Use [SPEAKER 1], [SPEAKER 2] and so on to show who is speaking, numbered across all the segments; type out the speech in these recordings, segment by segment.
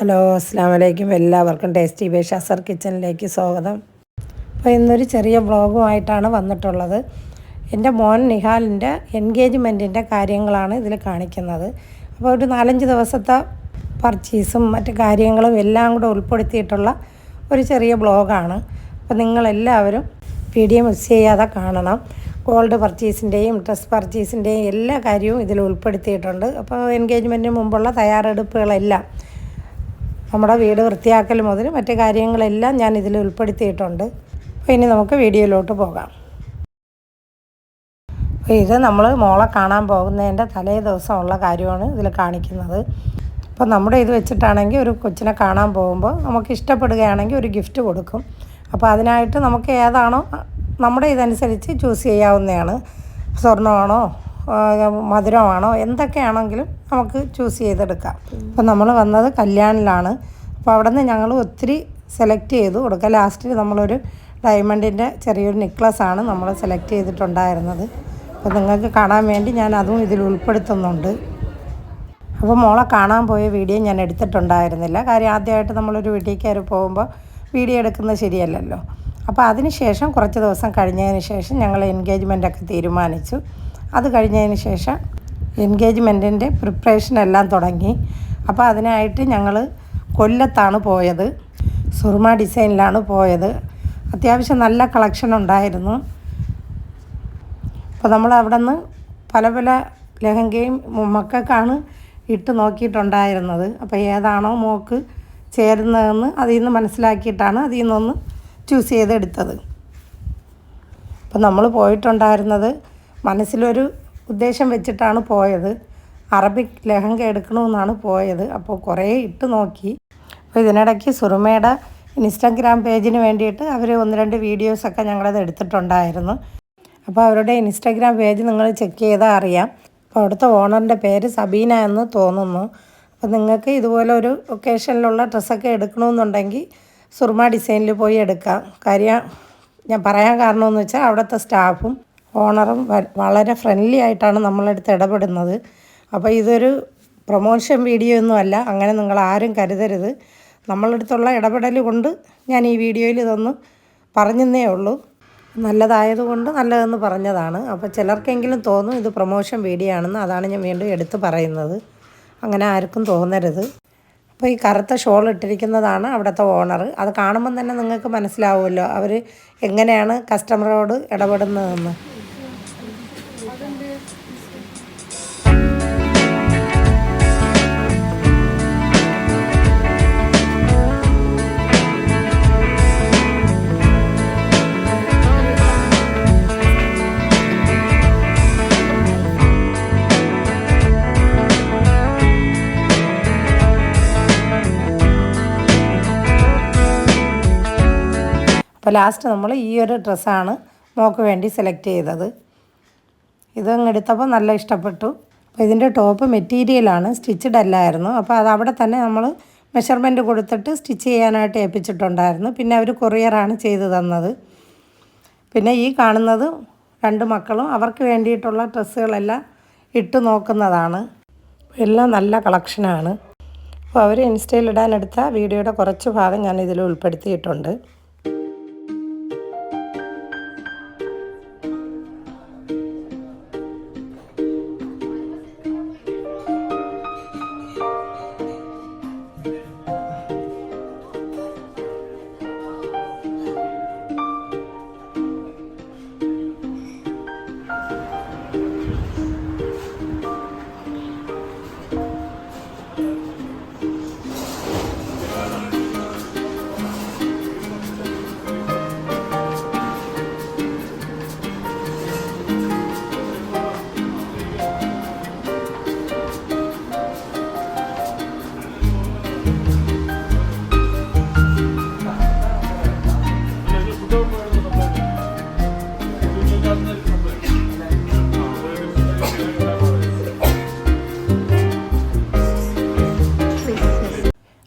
[SPEAKER 1] Hello, അസ്സാം വലൈക്കും. എല്ലാവർക്കും ടേസ്റ്റി ബൈ ഷസർ കിച്ചണിലേക്ക് സ്വാഗതം. അപ്പോൾ ഇന്നൊരു ചെറിയ വ്ളോഗുമായിട്ടാണ് വന്നിട്ടുള്ളത്. എൻ്റെ മോൻ നിഹാലിൻ്റെ എൻഗേജ്മെൻറ്റിൻ്റെ കാര്യങ്ങളാണ് ഇതിൽ കാണിക്കുന്നത്. അപ്പോൾ ഒരു 4-5 ദിവസത്തെ പർച്ചേസും മറ്റു കാര്യങ്ങളും എല്ലാം കൂടെ ഉൾപ്പെടുത്തിയിട്ടുള്ള ഒരു ചെറിയ വ്ളോഗാണ്. അപ്പോൾ നിങ്ങളെല്ലാവരും വീഡിയോ മിസ് ചെയ്യാതെ കാണണം. ഗോൾഡ് പർച്ചേസിൻ്റെയും ഡ്രസ് പർച്ചേസിൻ്റെയും എല്ലാ കാര്യവും ഇതിൽ ഉൾപ്പെടുത്തിയിട്ടുണ്ട്. അപ്പോൾ എൻഗേജ്മെൻറ്റിന് മുമ്പുള്ള തയ്യാറെടുപ്പുകളെല്ലാം, നമ്മുടെ വീട് വൃത്തിയാക്കൽ മുതൽ മറ്റു കാര്യങ്ങളെല്ലാം ഞാൻ ഇതിൽ ഉൾപ്പെടുത്തിയിട്ടുണ്ട്. അപ്പോൾ ഇനി നമുക്ക് വീഡിയോയിലോട്ട് പോകാം. അപ്പോൾ ഇത് നമ്മൾ മോളെ കാണാൻ പോകുന്നതിൻ്റെ തലേ ദിവസമുള്ള കാര്യമാണ് ഇതിൽ കാണിക്കുന്നത്. അപ്പോൾ നമ്മുടെ ഇത് വെച്ചിട്ടാണെങ്കിൽ ഒരു കൊച്ചിനെ കാണാൻ പോകുമ്പോൾ നമുക്ക് ഇഷ്ടപ്പെടുകയാണെങ്കിൽ ഒരു ഗിഫ്റ്റ് കൊടുക്കും. അപ്പോൾ അതിനായിട്ട് നമുക്ക് ഏതാണോ നമ്മുടെ ഇതനുസരിച്ച് ചൂസ് ചെയ്യാവുന്നതാണ്. സ്വർണ്ണമാണോ മധുരമാണോ എന്തൊക്കെയാണെങ്കിലും നമുക്ക് ചൂസ് ചെയ്തെടുക്കാം. അപ്പോൾ നമ്മൾ വന്നത് കല്യാണിലാണ്. അപ്പോൾ അവിടെ നിന്ന് ഞങ്ങൾ ഒത്തിരി സെലക്ട് ചെയ്തു കൊടുക്കുക. ലാസ്റ്റിൽ നമ്മളൊരു ഡയമണ്ടിൻ്റെ ചെറിയൊരു നെക്ലസ്സാണ് നമ്മൾ സെലക്ട് ചെയ്തിട്ടുണ്ടായിരുന്നത്. അപ്പോൾ നിങ്ങൾക്ക് കാണാൻ വേണ്ടി ഞാൻ അതും ഇതിൽ ഉൾപ്പെടുത്തുന്നുണ്ട്. അപ്പോൾ മോളെ കാണാൻ പോയ വീഡിയോ ഞാൻ എടുത്തിട്ടുണ്ടായിരുന്നില്ല. കാര്യം ആദ്യമായിട്ട് നമ്മളൊരു വീട്ടിൽ കയറി പോകുമ്പോൾ വീഡിയോ എടുക്കുന്നത് ശരിയല്ലല്ലോ. അപ്പോൾ അതിന് ശേഷം കുറച്ച് ദിവസം കഴിഞ്ഞതിന് ശേഷം ഞങ്ങൾ എൻഗേജ്മെൻറ്റൊക്കെ തീരുമാനിച്ചു. അത് കഴിഞ്ഞതിന് ശേഷം എൻഗേജ്മെൻറ്റിൻ്റെ പ്രിപ്പറേഷൻ എല്ലാം തുടങ്ങി. അപ്പോൾ അതിനായിട്ട് ഞങ്ങൾ കൊല്ലത്താണ് പോയത്. സുർമ ഡിസൈനിലാണ് പോയത്. അത്യാവശ്യം നല്ല കളക്ഷൻ ഉണ്ടായിരുന്നു. അപ്പോൾ നമ്മൾ അവിടെ നിന്ന് പല പല ലെഹങ്കയും മക്കൾക്കാണ് ഇട്ട് നോക്കിയിട്ടുണ്ടായിരുന്നത്. അപ്പോൾ ഏതാണോ മോൾക്ക് ചേരുന്നതെന്ന് അതിൽ നിന്ന് മനസ്സിലാക്കിയിട്ടാണ് അതിൽ നിന്നൊന്ന് ചൂസ് ചെയ്തെടുത്തത്. അപ്പോൾ നമ്മൾ പോയിട്ടുണ്ടായിരുന്നത് മനസ്സിലൊരു ഉദ്ദേശം വെച്ചിട്ടാണ് പോയത്. അറബിക് ലെഹങ്ക എടുക്കണമെന്നാണ് പോയത്. അപ്പോൾ കുറേ ഇട്ട് നോക്കി. അപ്പോൾ ഇതിനിടയ്ക്ക് സുറുമയുടെ ഇൻസ്റ്റാഗ്രാം പേജിന് വേണ്ടിയിട്ട് അവർ 1-2 വീഡിയോസൊക്കെ ഞങ്ങളത് എടുത്തിട്ടുണ്ടായിരുന്നു. അപ്പോൾ അവരുടെ ഇൻസ്റ്റാഗ്രാം പേജ് നിങ്ങൾ ചെക്ക് ചെയ്താൽ അറിയാം. അപ്പോൾ അവിടുത്തെ ഓണറിൻ്റെ പേര് സബീന എന്ന് തോന്നുന്നു. അപ്പോൾ നിങ്ങൾക്ക് ഇതുപോലെ ഒരു ഒക്കേഷനിലുള്ള ഡ്രസ്സൊക്കെ എടുക്കണമെന്നുണ്ടെങ്കിൽ സുർമ ഡിസൈനിൽ പോയി എടുക്കാം. കാര്യം ഞാൻ പറയാൻ കാരണമെന്ന് വെച്ചാൽ അവിടുത്തെ സ്റ്റാഫും ഓണറും വളരെ ഫ്രണ്ട്ലി ആയിട്ടാണ് നമ്മളടുത്ത് ഇടപെടുന്നത്. അപ്പോൾ ഇതൊരു പ്രൊമോഷൻ വീഡിയോ ഒന്നുമല്ല, അങ്ങനെ നിങ്ങൾ ആരും കരുതരുത്. നമ്മളടുത്തുള്ള ഇടപെടൽ കൊണ്ട് ഞാൻ ഈ വീഡിയോയിൽ ഇതൊന്ന് പറഞ്ഞതേ ഉള്ളൂ. നല്ലതായതുകൊണ്ട് നല്ലതെന്ന് പറഞ്ഞതാണ്. അപ്പോൾ ചിലർക്കെങ്കിലും തോന്നും ഇത് പ്രൊമോഷൻ വീഡിയോ ആണെന്ന്. അതാണ് ഞാൻ വീണ്ടും എടുത്ത് പറയുന്നത്. അങ്ങനെ ആർക്കും തോന്നരുത്. അപ്പോൾ ഈ കറുത്ത ഷോൾ ഇട്ടിരിക്കുന്നതാണ് അവിടുത്തെ ഓണർ. അത് കാണുമ്പം തന്നെ നിങ്ങൾക്ക് മനസ്സിലാവുമല്ലോ അവർ എങ്ങനെയാണ് കസ്റ്റമറോട് ഇടപെടുന്നതെന്ന്. അപ്പോൾ ലാസ്റ്റ് നമ്മൾ ഈ ഒരു ഡ്രസ്സാണ് മോൾക്ക് വേണ്ടി സെലക്ട് ചെയ്തത്. ഇതങ്ങ് എടുത്തപ്പോൾ നല്ല ഇഷ്ടപ്പെട്ടു. അപ്പോൾ ഇതിൻ്റെ ടോപ്പ് മെറ്റീരിയലാണ്, സ്റ്റിച്ചഡ് അല്ലായിരുന്നു. അപ്പോൾ അത് അവിടെ തന്നെ നമ്മൾ മെഷർമെൻറ്റ് കൊടുത്തിട്ട് സ്റ്റിച്ച് ചെയ്യാനായിട്ട് ഏൽപ്പിച്ചിട്ടുണ്ടായിരുന്നു. പിന്നെ അവർ കൊറിയറാണ് ചെയ്തു തന്നത്. പിന്നെ ഈ കാണുന്നത് 2 മക്കളും അവർക്ക് വേണ്ടിയിട്ടുള്ള ഡ്രസ്സുകളെല്ലാം ഇട്ട് നോക്കുന്നതാണ്. എല്ലാം നല്ല കളക്ഷനാണ്. അപ്പോൾ അവർ ഇൻസ്റ്റയിൽ ഇടാനെടുത്ത വീഡിയോയുടെ കുറച്ച് ഭാഗം ഞാൻ ഇതിൽ ഉൾപ്പെടുത്തിയിട്ടുണ്ട്.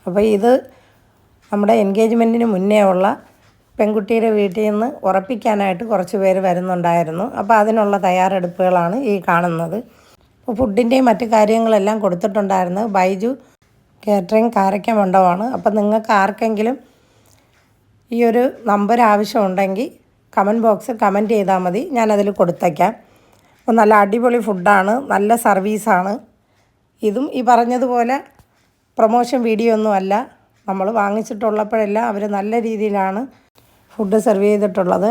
[SPEAKER 1] അപ്പോൾ ഇത് നമ്മുടെ എൻഗേജ്മെൻറ്റിന് മുന്നേ ഉള്ള പെൺകുട്ടിയുടെ വീട്ടിൽ നിന്ന് ഉറപ്പിക്കാനായിട്ട് കുറച്ച് പേര് വരുന്നുണ്ടായിരുന്നു. അപ്പോൾ അതിനുള്ള തയ്യാറെടുപ്പുകളാണ് ഈ കാണുന്നത്. അപ്പോൾ ഫുഡിൻ്റെയും മറ്റു കാര്യങ്ങളെല്ലാം കൊടുത്തിട്ടുണ്ടായിരുന്നു. ബൈജു കാറ്ററിംഗ് കാരയ്ക്ക മണ്ഡപമാണ്. അപ്പം നിങ്ങൾക്ക് ആർക്കെങ്കിലും ഈ ഒരു നമ്പർ ആവശ്യമുണ്ടെങ്കിൽ കമൻറ്റ് ബോക്സിൽ കമൻറ്റ് ചെയ്താൽ മതി, ഞാനതിൽ കൊടുത്തേക്കാം. അപ്പോൾ നല്ല അടിപൊളി ഫുഡാണ്, നല്ല സർവീസാണ്. ഇതും ഈ പറഞ്ഞതുപോലെ പ്രൊമോഷൻ വീഡിയോ ഒന്നുമല്ല. നമ്മൾ വാങ്ങിച്ചിട്ടുള്ളപ്പോഴെല്ലാം അവർ നല്ല രീതിയിലാണ് ഫുഡ് സെർവ് ചെയ്തിട്ടുള്ളത്.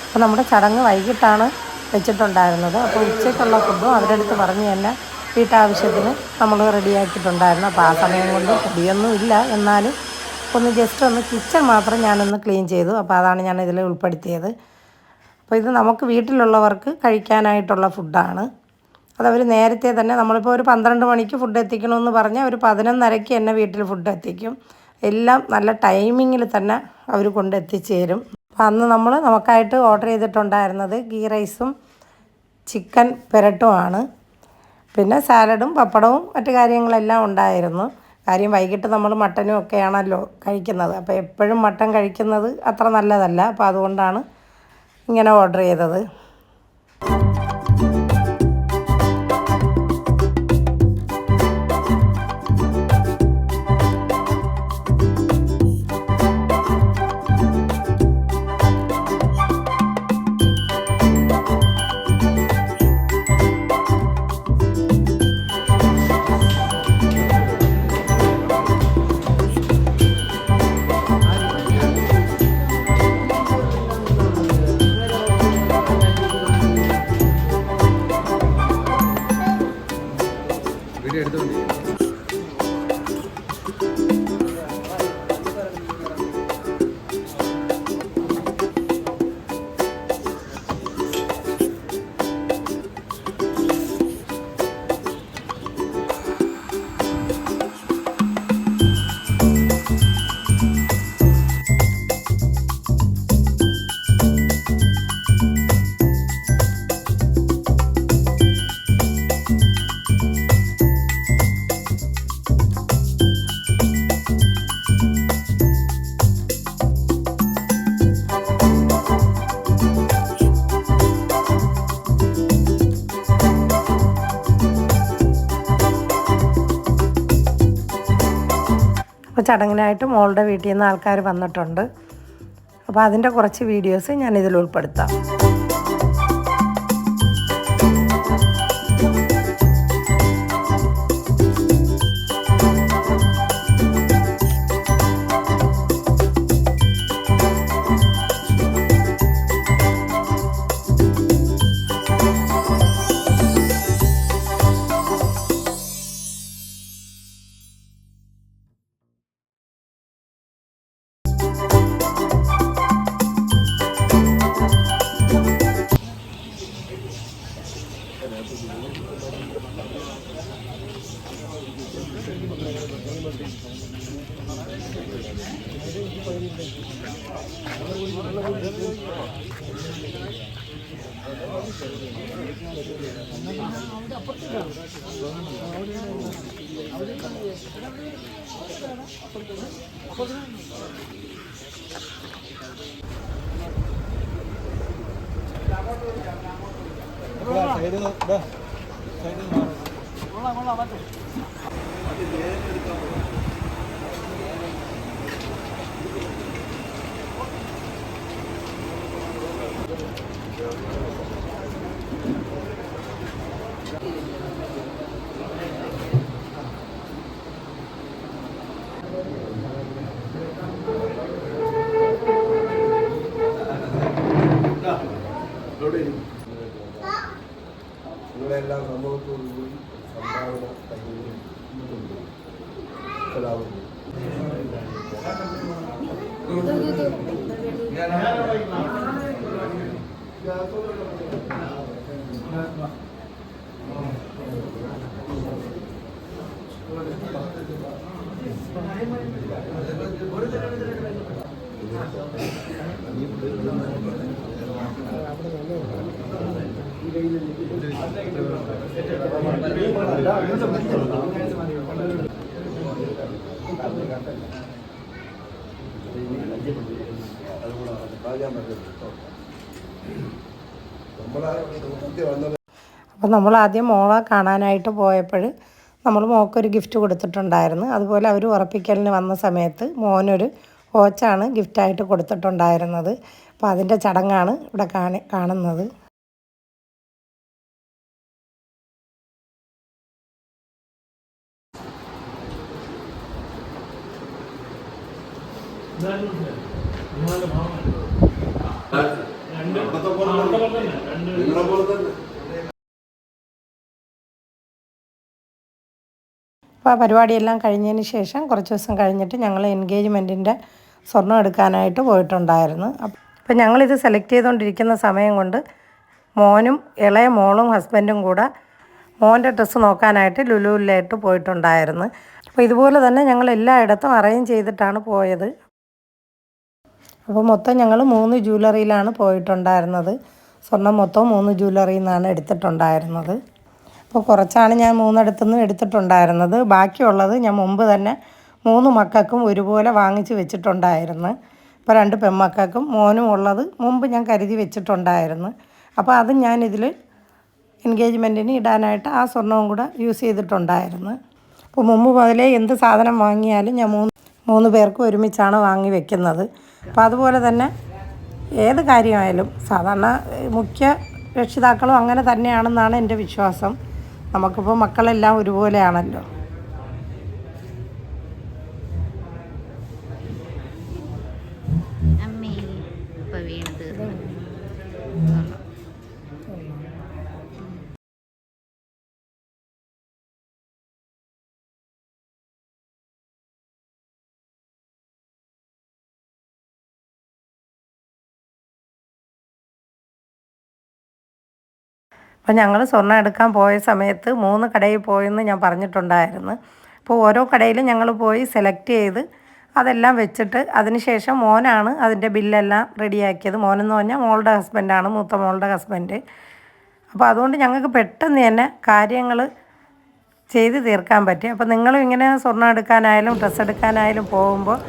[SPEAKER 1] അപ്പോൾ നമ്മുടെ ചടങ്ങ് വൈകിട്ടാണ് വെച്ചിട്ടുണ്ടായിരുന്നത്. അപ്പോൾ ഉച്ചയ്ക്കുള്ള ഫുഡും അവരുടെ അടുത്ത് പറഞ്ഞ് തന്നെ വീട്ടാവശ്യത്തിന് നമ്മൾ റെഡിയാക്കിയിട്ടുണ്ടായിരുന്നു. അപ്പോൾ ആ സമയം കൊണ്ട് പൊടിയൊന്നും ഇല്ല, എന്നാലും ഒന്ന് ജസ്റ്റ് ഒന്ന് കിച്ചൺ മാത്രം ഞാനൊന്ന് ക്ലീൻ ചെയ്തു. അപ്പോൾ അതാണ് ഞാൻ ഇതിൽ ഉൾപ്പെടുത്തിയത്. അപ്പോൾ ഇത് നമുക്ക് വീട്ടിലുള്ളവർക്ക് കഴിക്കാനായിട്ടുള്ള ഫുഡാണ്. അതവർ നേരത്തെ തന്നെ, നമ്മളിപ്പോൾ ഒരു 12 മണിക്ക് ഫുഡ് എത്തിക്കണമെന്ന് പറഞ്ഞാൽ ഒരു 11:30 തന്നെ വീട്ടിൽ ഫുഡ് എത്തിക്കും. എല്ലാം നല്ല ടൈമിങ്ങിൽ തന്നെ അവർ കൊണ്ടെത്തിച്ച് തരും. അപ്പോൾ അന്ന് നമുക്കായിട്ട് ഓർഡർ ചെയ്തിട്ടുണ്ടായിരുന്നത് ഗീ റൈസും ചിക്കൻ പെരട്ടുമാണ്. പിന്നെ സാലഡും പപ്പടവും മറ്റു കാര്യങ്ങളെല്ലാം ഉണ്ടായിരുന്നു. കാര്യം വൈകിട്ട് നമ്മൾ മട്ടനും ഒക്കെയാണല്ലോ കഴിക്കുന്നത്. അപ്പോൾ എപ്പോഴും മട്ടൻ കഴിക്കുന്നത് അത്ര നല്ലതല്ല. അപ്പോൾ അതുകൊണ്ടാണ് ഇങ്ങനെ ഓർഡർ ചെയ്തത്. അപ്പോൾ ചടങ്ങിനായിട്ട് മോളുടെ വീട്ടിൽ നിന്ന് ആൾക്കാർ വന്നിട്ടുണ്ട്. അപ്പോൾ അതിൻ്റെ കുറച്ച് വീഡിയോസ് ഞാൻ ഇതിൽ ഉൾപ്പെടുത്താം.
[SPEAKER 2] നിങ്ങളെല്ലാം സമൂഹത്തോടുകൂടി സംഭാവന
[SPEAKER 1] അപ്പോൾ നമ്മൾ ആദ്യം മോളെ കാണാനായിട്ട് പോയപ്പോൾ നമ്മൾ മോൾക്കൊരു ഗിഫ്റ്റ് കൊടുത്തിട്ടുണ്ടായിരുന്നു. അതുപോലെ അവർ ഉറപ്പിക്കലിന് വന്ന സമയത്ത് മോനൊരു വാച്ചാണ് ഗിഫ്റ്റായിട്ട് കൊടുത്തിട്ടുണ്ടായിരുന്നത്. അപ്പോൾ അതിൻ്റെ ചടങ്ങാണ് ഇവിടെ കാണുന്നത്. അപ്പോൾ ആ പരിപാടിയെല്ലാം കഴിഞ്ഞതിന് ശേഷം കുറച്ച് ദിവസം കഴിഞ്ഞിട്ട് ഞങ്ങൾ എൻഗേജ്മെൻറ്റിൻ്റെ സ്വർണ്ണം എടുക്കാനായിട്ട് പോയിട്ടുണ്ടായിരുന്നു. അപ്പോൾ ഞങ്ങളിത് സെലക്ട് ചെയ്തുകൊണ്ടിരിക്കുന്ന സമയം കൊണ്ട് മോനും ഇളയ മോളും ഹസ്ബൻഡും കൂടെ മോൻ്റെ ഡ്രസ്സ് നോക്കാനായിട്ട് ലുലുവിലായിട്ട് പോയിട്ടുണ്ടായിരുന്നു. അപ്പോൾ ഇതുപോലെ തന്നെ ഞങ്ങൾ എല്ലായിടത്തും അറേഞ്ച് ചെയ്തിട്ടാണ് പോയത്. അപ്പോൾ മൊത്തം ഞങ്ങൾ 3 ജ്വല്ലറിയിലാണ് പോയിട്ടുണ്ടായിരുന്നത്. സ്വർണ്ണം മൊത്തം 3 ജ്വല്ലറിയിൽ നിന്നാണ് എടുത്തിട്ടുണ്ടായിരുന്നത്. അപ്പോൾ കുറച്ചാണ് ഞാൻ 3 എടുത്തിട്ടുണ്ടായിരുന്നത്. ബാക്കിയുള്ളത് ഞാൻ മുമ്പ് തന്നെ 3 മക്കൾക്കും ഒരുപോലെ വാങ്ങിച്ച് വെച്ചിട്ടുണ്ടായിരുന്നു. ഇപ്പോൾ 2 പെൺമക്കൾക്കും മോനും ഉള്ളത് മുമ്പ് ഞാൻ കരുതി വെച്ചിട്ടുണ്ടായിരുന്നു. അപ്പോൾ അത് ഞാനിതിൽ എൻഗേജ്മെൻറ്റിന് ഇടാനായിട്ട് ആ സ്വർണ്ണവും കൂടെ യൂസ് ചെയ്തിട്ടുണ്ടായിരുന്നു. അപ്പോൾ മുമ്പ് മുതലേ എന്ത് സാധനം വാങ്ങിയാലും ഞാൻ 3 പേർക്കും ഒരുമിച്ചാണ് വാങ്ങി വെക്കുന്നത്. അപ്പോൾ അതുപോലെ തന്നെ ഏത് കാര്യമായാലും സാധാരണ മുഖ്യ രക്ഷിതാക്കളും അങ്ങനെ തന്നെയാണെന്നാണ് എൻ്റെ വിശ്വാസം. നമുക്കിപ്പോൾ മക്കളെല്ലാം ഒരുപോലെയാണല്ലോ. അപ്പോൾ ഞങ്ങൾ സ്വർണ്ണം എടുക്കാൻ പോയ സമയത്ത് 3 കടയിൽ പോയെന്ന് ഞാൻ പറഞ്ഞിട്ടുണ്ടായിരുന്നു. അപ്പോൾ ഓരോ കടയിലും ഞങ്ങൾ പോയി സെലക്ട് ചെയ്ത് അതെല്ലാം വെച്ചിട്ട് അതിനുശേഷം മോനാണ് അതിൻ്റെ ബില്ലെല്ലാം റെഡിയാക്കിയത്. മോനെന്ന് പറഞ്ഞാൽ മോളുടെ ഹസ്ബൻഡാണ്, മൂത്ത മോളുടെ ഹസ്ബൻഡ്. അപ്പോൾ അതുകൊണ്ട് ഞങ്ങൾക്ക് പെട്ടെന്ന് തന്നെ കാര്യങ്ങൾ ചെയ്ത് തീർക്കാൻ പറ്റി. അപ്പോൾ നിങ്ങളും ഇങ്ങനെ സ്വർണ്ണം എടുക്കാനായാലും ഡ്രസ്സ് എടുക്കാനായാലും പോകുമ്പോൾ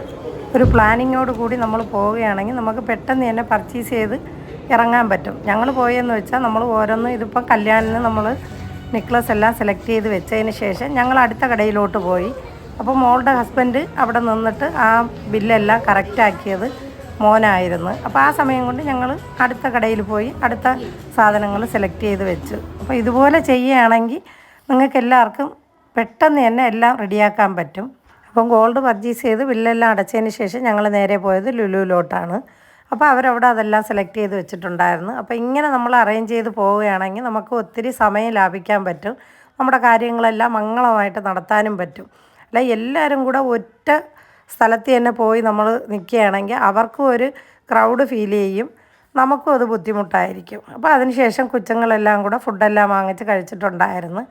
[SPEAKER 1] ഒരു പ്ലാനിങ്ങോട് കൂടി നമ്മൾ പോവുകയാണെങ്കിൽ നമുക്ക് പെട്ടെന്ന് തന്നെ പർച്ചേസ് ചെയ്ത് ഇറങ്ങാൻ പറ്റും. ഞങ്ങൾ പോയെന്ന് വെച്ചാൽ നമ്മൾ ഓരോന്ന് ഇതിപ്പോൾ കല്യാണിന് നമ്മൾ നെക്ലസ് എല്ലാം സെലക്ട് ചെയ്ത് വെച്ചതിന് ശേഷം ഞങ്ങൾ അടുത്ത കടയിലോട്ട് പോയി. അപ്പോൾ മോളുടെ ഹസ്ബൻഡ് അവിടെ നിന്നിട്ട് ആ ബില്ലെല്ലാം കറക്റ്റാക്കിയത് മോനായിരുന്നു. അപ്പോൾ ആ സമയം കൊണ്ട് ഞങ്ങൾ അടുത്ത കടയിൽ പോയി അടുത്ത സാധനങ്ങൾ സെലക്ട് ചെയ്ത് വെച്ചു. അപ്പോൾ ഇതുപോലെ ചെയ്യുകയാണെങ്കിൽ നിങ്ങൾക്ക് എല്ലാവർക്കും പെട്ടെന്ന് തന്നെ എല്ലാം റെഡിയാക്കാൻ പറ്റും. അപ്പം ഗോൾഡ് പർച്ചേസ് ചെയ്ത് ബില്ലെല്ലാം അടച്ചതിന് ശേഷം ഞങ്ങൾ നേരെ പോയത് ലുലുവിലോട്ടാണ്. അപ്പോൾ അവരവിടെ അതെല്ലാം സെലക്ട് ചെയ്ത് വെച്ചിട്ടുണ്ടായിരുന്നു. അപ്പോൾ ഇങ്ങനെ നമ്മൾ അറേഞ്ച് ചെയ്ത് പോവുകയാണെങ്കിൽ നമുക്ക് ഒത്തിരി സമയം ലാഭിക്കാൻ പറ്റും. നമ്മുടെ കാര്യങ്ങളെല്ലാം മംഗളമായിട്ട് നടത്താനും പറ്റും. അല്ല എല്ലാവരും കൂടെ ഒറ്റ സ്ഥലത്ത് തന്നെ പോയി നമ്മൾ നിൽക്കുകയാണെങ്കിൽ അവർക്കും ഒരു ക്രൗഡ് ഫീൽ ചെയ്യും, നമുക്കും അത് ബുദ്ധിമുട്ടായിരിക്കും. അപ്പോൾ അതിനുശേഷം കൊച്ചുങ്ങളെല്ലാം കൂടെ ഫുഡെല്ലാം വാങ്ങിച്ച് കഴിച്ചിട്ടുണ്ടായിരുന്നു.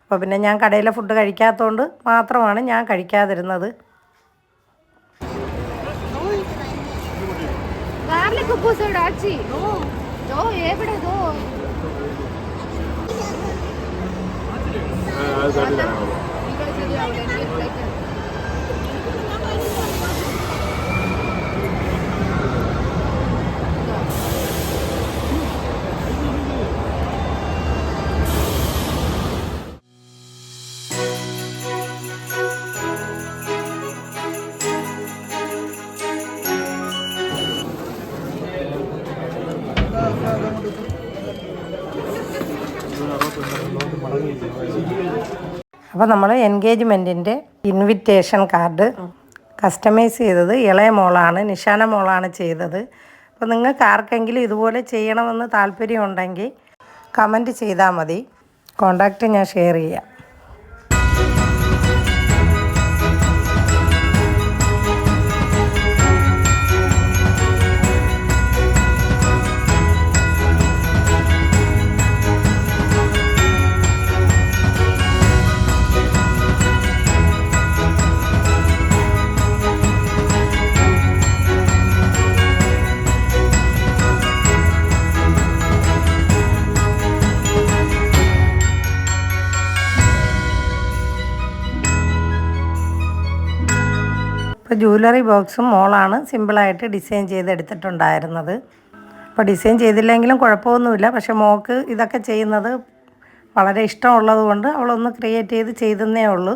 [SPEAKER 1] അപ്പോൾ പിന്നെ ഞാൻ കടയിലെ ഫുഡ് കഴിക്കാത്തതുകൊണ്ട് മാത്രമാണ് ഞാൻ കഴിക്കാതിരുന്നത്. അപ്പോൾ നമ്മൾ എൻഗേജ്മെൻറ്റിൻ്റെ ഇൻവിറ്റേഷൻ കാർഡ് കസ്റ്റമൈസ് ചെയ്തത് ഇളയ മോളാണ്, നിഷാന മോളാണ് ചെയ്തത്. അപ്പോൾ നിങ്ങൾക്ക് ആർക്കെങ്കിലും ഇതുപോലെ ചെയ്യണമെന്ന് താല്പര്യമുണ്ടെങ്കിൽ കമൻറ്റ് ചെയ്താൽ മതി. കോണ്ടാക്റ്റ് ഞാൻ ഷെയർ ചെയ്യാം. അപ്പോൾ ജ്വല്ലറി ബോക്സും മോളാണ് സിമ്പിളായിട്ട് ഡിസൈൻ ചെയ്തെടുത്തിട്ടുണ്ടായിരുന്നത്. അപ്പോൾ ഡിസൈൻ ചെയ്തില്ലെങ്കിലും കുഴപ്പമൊന്നുമില്ല. പക്ഷേ മോൾക്ക് ഇതൊക്കെ ചെയ്യുന്നത് വളരെ ഇഷ്ടമുള്ളത് കൊണ്ട് അവളൊന്ന് ക്രിയേറ്റ് ചെയ്തെന്നേ ഉള്ളൂ.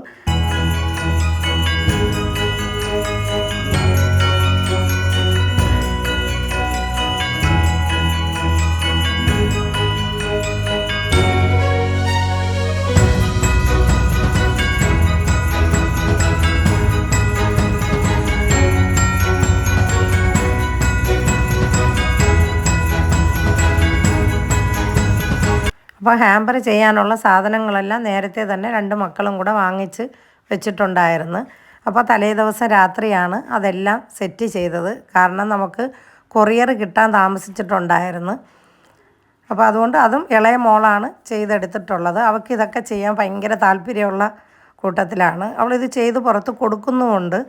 [SPEAKER 1] അപ്പോൾ ഹാമ്പർ ചെയ്യാനുള്ള സാധനങ്ങളെല്ലാം നേരത്തെ തന്നെ 2 മക്കളും കൂടെ വാങ്ങിച്ച് വെച്ചിട്ടുണ്ടായിരുന്നു. അപ്പോൾ തലേ ദിവസം രാത്രിയാണ് അതെല്ലാം സെറ്റ് ചെയ്തത്. കാരണം നമുക്ക് കൊറിയർ കിട്ടാൻ താമസിച്ചിട്ടുണ്ടായിരുന്നു. അപ്പോൾ അതുകൊണ്ട് അതും ഇളയ മോളാണ് ചെയ്തെടുത്തിട്ടുള്ളത്. അവൾക്ക് ഇതൊക്കെ ചെയ്യാൻ ഭയങ്കര താല്പര്യമുള്ള കൂട്ടത്തിലാണ്. അവളിത് ചെയ്ത് പുറത്ത് കൊടുക്കുന്നുമുണ്ട്.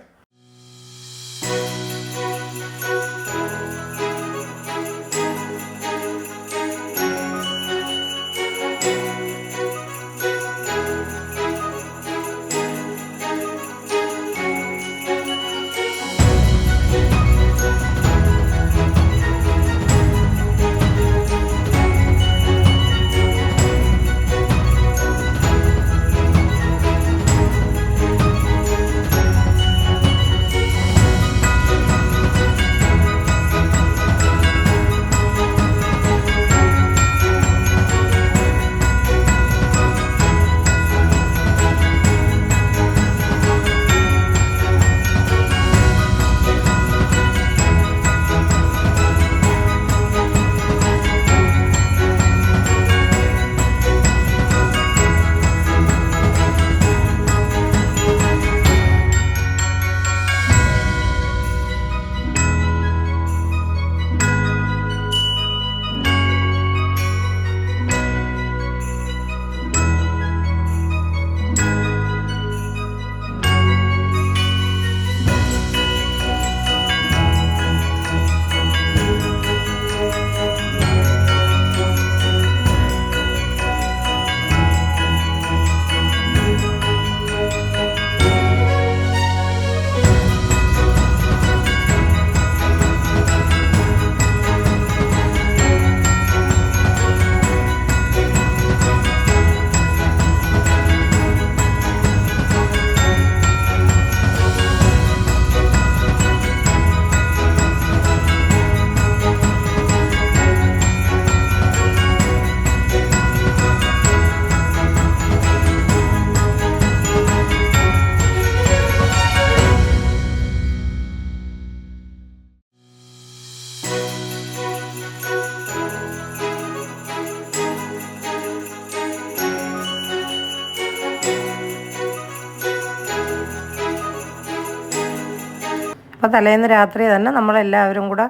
[SPEAKER 1] അപ്പോൾ തലേന്ന് രാത്രി തന്നെ നമ്മളെല്ലാവരും കൂടെ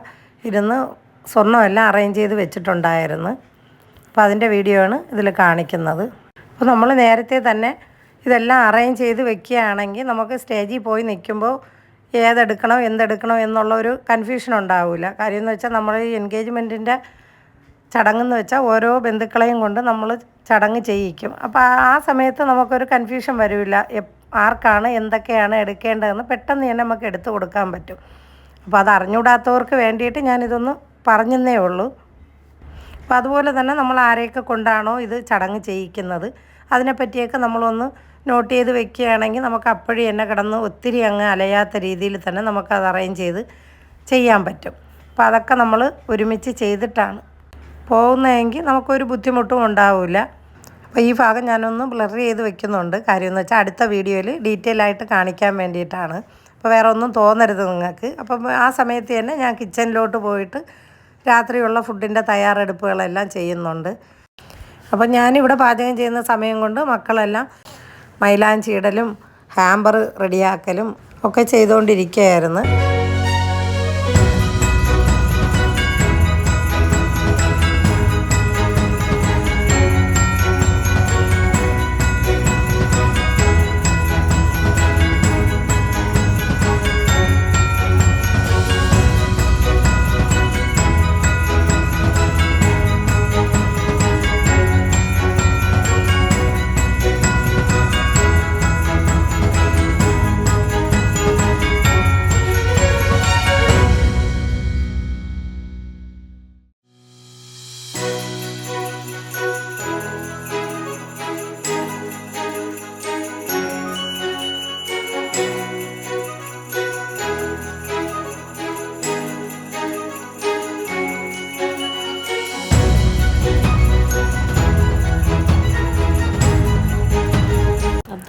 [SPEAKER 1] ഇരുന്ന് സ്വർണ്ണമെല്ലാം അറേഞ്ച് ചെയ്ത് വെച്ചിട്ടുണ്ടായിരുന്നു. അപ്പോൾ അതിൻ്റെ വീഡിയോ ആണ് ഇതിൽ കാണിക്കുന്നത്. അപ്പോൾ നമ്മൾ നേരത്തെ തന്നെ ഇതെല്ലാം അറേഞ്ച് ചെയ്ത് വെക്കുകയാണെങ്കിൽ നമുക്ക് സ്റ്റേജിൽ പോയി നിൽക്കുമ്പോൾ ഏതെടുക്കണം എന്തെടുക്കണം എന്നുള്ള ഒരു കൺഫ്യൂഷൻ ഉണ്ടാവില്ല. കാര്യം എന്ന് വെച്ചാൽ നമ്മൾ ഈ എൻഗേജ്മെൻറ്റിൻ്റെ ചടങ്ങെന്ന് വെച്ചാൽ ഓരോ ബന്ധുക്കളെയും കൊണ്ട് നമ്മൾ ചടങ്ങ് ചെയ്യിക്കും. അപ്പോൾ ആ സമയത്ത് നമുക്കൊരു കൺഫ്യൂഷൻ വരില്ല. ആർക്കാണ് എന്തൊക്കെയാണ് എടുക്കേണ്ടതെന്ന് പെട്ടെന്ന് തന്നെ നമുക്ക് എടുത്തു കൊടുക്കാൻ പറ്റും. അപ്പോൾ അത് അറിഞ്ഞുകൂടാത്തവർക്ക് വേണ്ടിയിട്ട് ഞാനിതൊന്ന് പറഞ്ഞെന്നേ ഉള്ളൂ. അപ്പോൾ അതുപോലെ തന്നെ നമ്മൾ ആരെയൊക്കെ കൊണ്ടാണോ ഇത് ചടങ്ങ് ചെയ്യിക്കുന്നത് അതിനെപ്പറ്റിയൊക്കെ നമ്മളൊന്ന് നോട്ട് ചെയ്ത് വെക്കുകയാണെങ്കിൽ നമുക്ക് അപ്പോഴും എന്നെ കിടന്ന് ഒത്തിരി അങ്ങ് അലയാത്ത രീതിയിൽ തന്നെ നമുക്കത് അറേഞ്ച് ചെയ്ത് ചെയ്യാൻ പറ്റും. അപ്പോൾ അതൊക്കെ നമ്മൾ ഒരുമിച്ച് ചെയ്തിട്ടാണ് പോകുന്നതെങ്കിൽ നമുക്കൊരു ബുദ്ധിമുട്ടും ഉണ്ടാവില്ല. അപ്പോൾ ഈ ഭാഗം ഞാനൊന്ന് ബ്ലർ ചെയ്ത് വെക്കുന്നുണ്ട്. കാര്യം എന്ന് വെച്ചാൽ അടുത്ത വീഡിയോയിൽ ഡീറ്റെയിൽ ആയിട്ട് കാണിക്കാൻ വേണ്ടിയിട്ടാണ്. അപ്പോൾ വേറെ ഒന്നും തോന്നരുത് നിങ്ങൾക്ക്. അപ്പം ആ സമയത്ത് തന്നെ ഞാൻ കിച്ചണിലോട്ട് പോയിട്ട് രാത്രിയുള്ള ഫുഡിൻ്റെ തയ്യാറെടുപ്പുകളെല്ലാം ചെയ്യുന്നുണ്ട്. അപ്പം ഞാനിവിടെ പാചകം ചെയ്യുന്ന സമയം കൊണ്ട് മക്കളെല്ലാം മൈലാഞ്ചി ഇടലും ഹാമ്പർ റെഡിയാക്കലും ഒക്കെ ചെയ്തുകൊണ്ടിരിക്കുകയായിരുന്നു.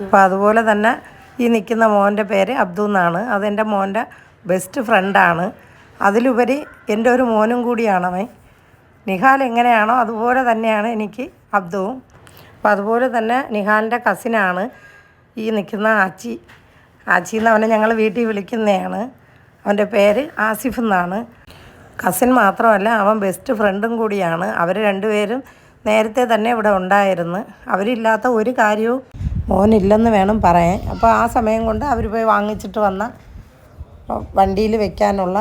[SPEAKER 1] അപ്പോൾ അതുപോലെ തന്നെ ഈ നിൽക്കുന്ന മോൻ്റെ പേര് അബ്ദു എന്നാണ്. അതെൻ്റെ മോൻ്റെ ബെസ്റ്റ് ഫ്രണ്ടാണ്. അതിലുപരി എൻ്റെ ഒരു മോനും കൂടിയാണവൻ. നിഹാൽ എങ്ങനെയാണോ അതുപോലെ തന്നെയാണ് എനിക്ക് അബ്ദുവും. അപ്പോൾ അതുപോലെ തന്നെ നിഹാലിൻ്റെ കസിനാണ് ഈ നിൽക്കുന്ന ആച്ചി. ആച്ചിന്ന് അവനെ ഞങ്ങൾ വീട്ടിൽ വിളിക്കുന്നതാണ്. അവൻ്റെ പേര് ആസിഫ് എന്നാണ്. കസിൻ മാത്രമല്ല, അവൻ ബെസ്റ്റ് ഫ്രണ്ടും കൂടിയാണ്. അവർ രണ്ടുപേരും നേരത്തെ തന്നെ ഇവിടെ ഉണ്ടായിരുന്നു. അവരില്ലാത്ത ഒരു കാര്യവും മോനില്ലെന്ന് വേണം പറയാൻ. അപ്പോൾ ആ സമയം കൊണ്ട് അവർ പോയി വാങ്ങിച്ചിട്ട് വന്ന വണ്ടിയിൽ വെക്കാനുള്ള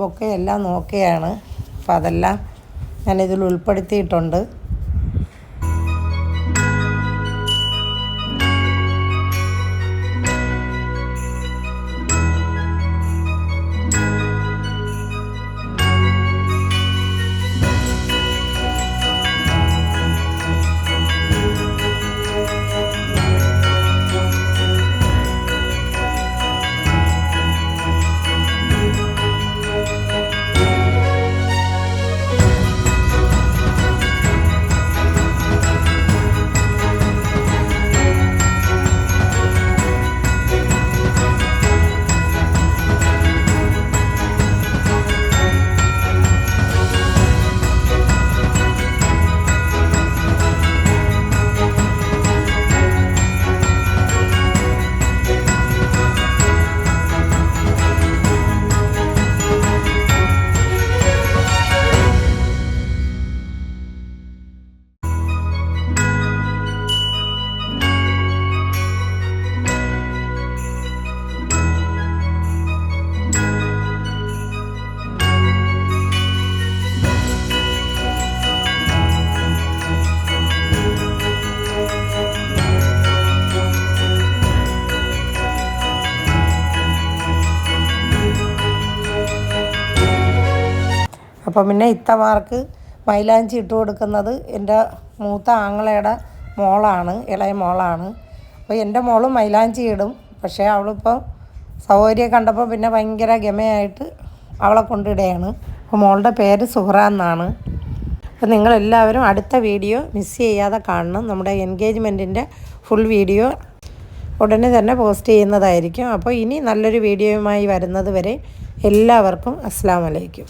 [SPEAKER 1] ബൊക്കെയെല്ലാം നോക്കുകയാണ്. അപ്പോൾ അതെല്ലാം ഞാനിതിൽ ഉൾപ്പെടുത്തിയിട്ടുണ്ട്. അപ്പം പിന്നെ ഇത്തമാർക്ക് മൈലാഞ്ചി ഇട്ട് കൊടുക്കുന്നത് എൻ്റെ മൂത്ത ആങ്ങളയുടെ മോളാണ്, ഇളയ മോളാണ്. അപ്പോൾ എൻ്റെ മോളും മൈലാഞ്ചി ഇടും. പക്ഷേ അവളിപ്പോൾ സൗകര്യം കണ്ടപ്പോൾ പിന്നെ ഭയങ്കര ഗമയായിട്ട് അവളെ കൊണ്ടിടുകയാണ്. അപ്പോൾ മോളുടെ പേര് സുഹ്റ എന്നാണ്. അപ്പോൾ നിങ്ങളെല്ലാവരും അടുത്ത വീഡിയോ മിസ് ചെയ്യാതെ കാണണം. നമ്മുടെ എൻഗേജ്മെൻറ്റിൻ്റെ ഫുൾ വീഡിയോ ഉടനെ തന്നെ പോസ്റ്റ് ചെയ്യുന്നതായിരിക്കും. അപ്പോൾ ഇനി നല്ലൊരു വീഡിയോയുമായി വരുന്നത് വരെ എല്ലാവർക്കും അസ്സലാമു അലൈക്കും.